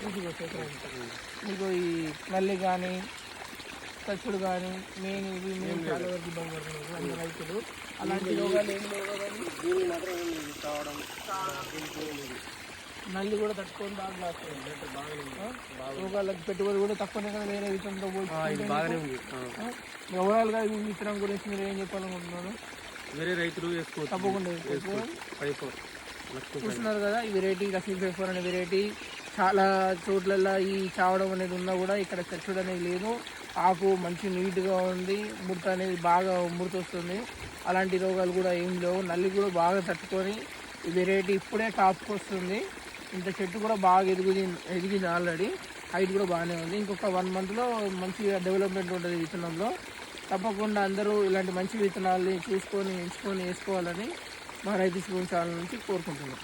ఈజీగా వస్తాయి. మీకు ఈ నల్లి కానీ చచ్చుడు కానీ మెయిన్ ఇవి మెయిన్ చాలా వరకు ఇబ్బంది పడుతున్నారు అన్ని రైతులు. అలాంటి రోగాలు ఏం లేవు కానీ దీన్ని మాత్రం కావడం నల్లి కూడా తట్టుకొని బాగా రోగాలకు పెట్టుబడి కూడా తక్కువనే కదా వేరే విత్తనంతో బాగానే ఉంది. ఓవరాల్గా ఈ విత్తనం గురించి మీరు ఏం చెప్పాలనుకుంటున్నారు? వేరే రైతులు తప్పకుండా చూస్తున్నారు కదా ఈ వెరైటీ రసీ54 అనే వెరైటీ చాలా చోట్లలో ఈ చావడం అనేది ఉన్నా కూడా ఇక్కడ చచ్చుడు అనేది లేదు. ఆకు మంచి నీట్గా ఉంది, ముడత అనేది బాగా ముడత వస్తుంది. అలాంటి రోగాలు కూడా ఏం లేవు. నల్లి కూడా బాగా తట్టుకొని ఈ వెరైటీ ఇప్పుడే కాపుకి వస్తుంది. ఇంత చెట్టు కూడా బాగా ఎదిగింది ఆల్రెడీ, హైట్ కూడా బాగానే ఉంది. ఇంకొక 1 monthలో మంచిగా డెవలప్మెంట్ ఉంటుంది విత్తనంలో. తప్పకుండా అందరూ ఇలాంటి మంచి విత్తనాలని చూసుకొని ఎంచుకొని వేసుకోవాలని మా రైతు శివం ఛానల్ నుంచి కోరుకుంటున్నాం.